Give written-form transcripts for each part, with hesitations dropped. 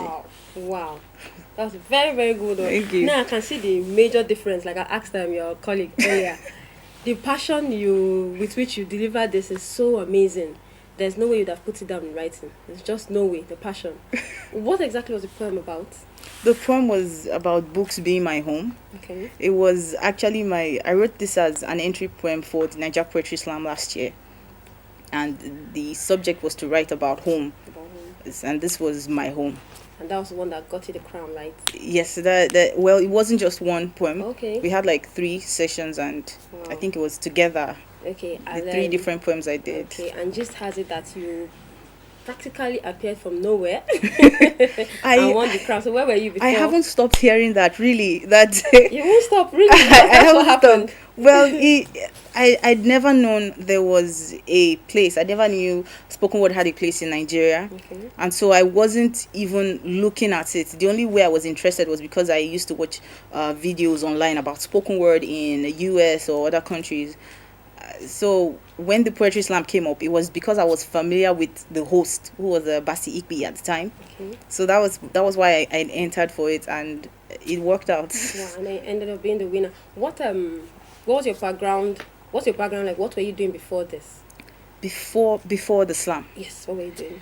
Wow, wow. That's very good. Thank you. Now I can see the major difference. Like I asked your colleague earlier, the passion with which you deliver this is so amazing. There's no way you'd have put it down in writing. There's just no way. The passion. What exactly was the poem about? The poem was about books being my home. Okay. It was actually I wrote this as an entry poem for the Niger Poetry Slam last year. And the subject was to write about home. And this was my home. And that was the one that got you the crown, right? Yes, well, it wasn't just one poem. Okay. We had like 3 sessions, and I think it was together. Okay. And the 3 different poems I did. Okay, and just has it that you practically appeared from nowhere I won the crown. So where were you before? I haven't stopped hearing that, really. That you won't stop, really? That's what happened. Well, I'd never known there was a place. I never knew spoken word had a place in Nigeria. Okay. And so I wasn't even looking at it. The only way I was interested was because I used to watch videos online about spoken word in the US or other countries. So when the poetry slam came up, it was because I was familiar with the host, who was Basi Ikpi at the time. Okay. So that was why I entered for it, and it worked out. Yeah, and I ended up being the winner. What was your background? What's your background like? What were you doing before this? Before the slam? Yes, what were you doing?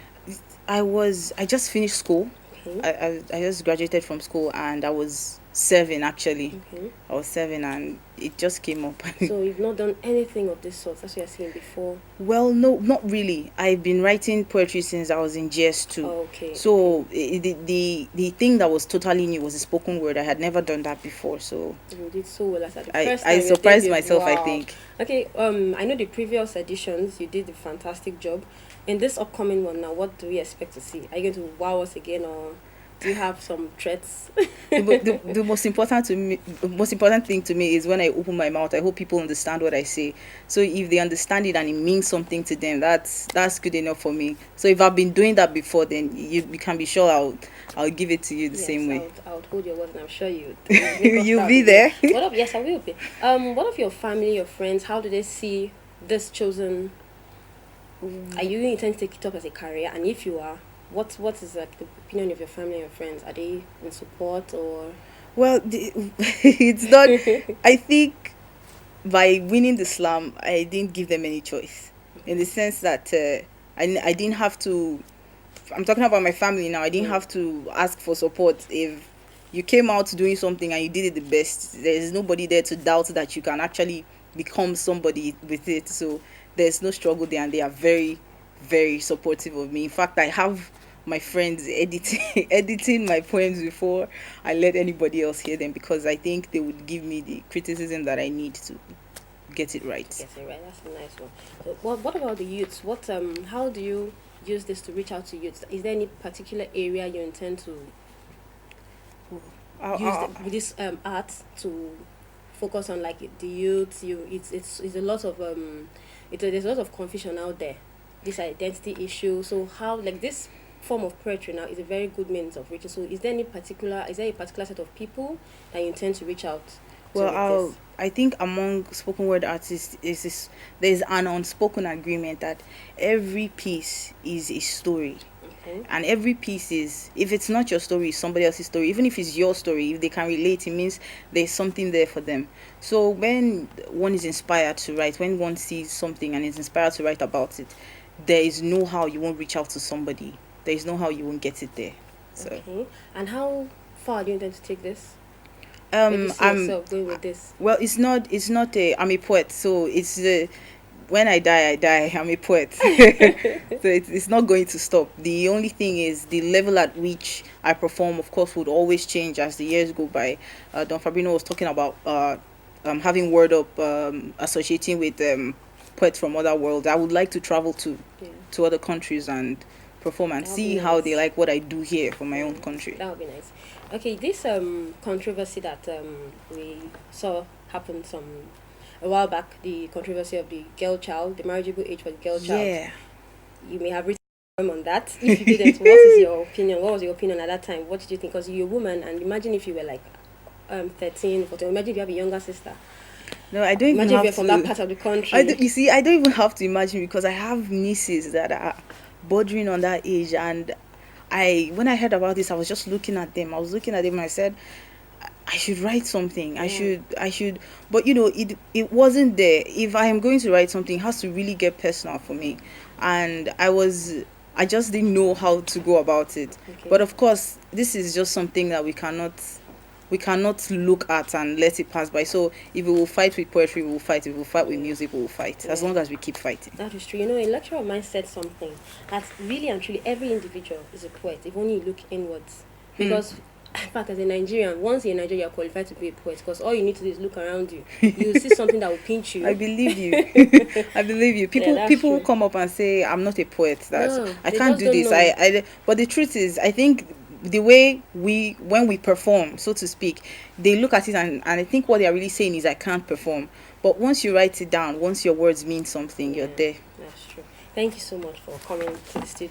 I just finished school. Okay. I just graduated from school, and I was serving, actually. Okay. I was serving, and it just came up. So you've not done anything of this sort, as you were saying before? Well, no, not really. I've been writing poetry since I was in GS2. Okay. So the thing that was totally new was the spoken word. I had never done that before, so you did so well. As at the first I time surprised you did myself. wow. I think. Okay. I know the previous editions you did a fantastic job. In this upcoming one now, what do we expect to see? Are you going to wow us again, or do you have some threats? The most important thing to me is when I open my mouth, I hope people understand what I say. So if they understand it and it means something to them, that's good enough for me. So if I've been doing that before, then you can be sure I'll give it to you the same way. I'll hold your word, and I'm sure you you'll be there. Yes, I will be. What of your family, your friends? How do they see this chosen? Are you intend to take it up as a career? And if you are, what is like the opinion of your family and your friends? Are they in support or? Well, it's not. I think by winning the slam, I didn't give them any choice, in the sense that I didn't have to. I'm talking about my family now. I didn't have to ask for support. If you came out doing something and you did it the best, there's nobody there to doubt that you can actually become somebody with it. So there's no struggle there, and they are very, very supportive of me. In fact, I have my friends editing my poems before I let anybody else hear them, because I think they would give me the criticism that I need to get it right. Get it right. That's a nice one. What about the youths? How do you use this to reach out to youths? Is there any particular area you intend to use this art to focus on, like the youth? It's a lot of there's a lot of confusion out there, this identity issue. So how, like, this form of poetry now is a very good means of reaching. So is there a particular set of people that you intend to reach out to? Well, I think among spoken word artists there's an unspoken agreement that every piece is a story. Okay. And every piece is, if it's not your story, it's somebody else's story. Even if it's your story, if they can relate, it means there's something there for them. So when one is inspired to write, when one sees something and is inspired to write about it, there is no how you won't reach out to somebody. There is no how you won't get it there. So. Okay. And how far do you intend to take this? I'm going with this. Well, it's not I'm a poet, so it's when I die. I'm a poet. So it's not going to stop. The only thing is the level at which I perform, of course, would always change as the years go by. Don Fabrino was talking about having Word Up, associating with poets from other worlds. I would like to travel to other countries and perform and see how they like what I do here for my own country. That would be nice. Okay, this controversy that we saw happen a while back, the controversy of the girl child, the marriageable age for the girl child. Yeah. You may have written on that. If you didn't, what is your opinion? What was your opinion at that time? What did you think? Because you're a woman, and imagine if you were like 13, 14. Imagine if you have a younger sister. No, I don't even imagine have if you're from that part of the country. I don't even have to imagine, because I have nieces that are bordering on that age, and when I heard about this, I was just looking at them. I was looking at them and I said, I should write something. I should, but it wasn't there. If I am going to write something, it has to really get personal for me. And I just didn't know how to go about it. Okay. But of course, this is just something that we cannot look at and let it pass by. So if we will fight with poetry, we will fight. If we will fight with music, we will fight. As long as we keep fighting. That is true. A lecturer of mine said something that really and truly every individual is a poet if only you look inwards. Because in fact, as a Nigerian, once you're in Nigeria, you're qualified to be a poet because all you need to do is look around you. You see something that will pinch you. I believe you. I believe you. People come up and say, I'm not a poet. I can't do this. But the truth is, I think the way when we perform, so to speak, they look at it and I think what they are really saying is I can't perform. But once you write it down, once your words mean something, you're there. That's true. Thank you so much for coming to the studio.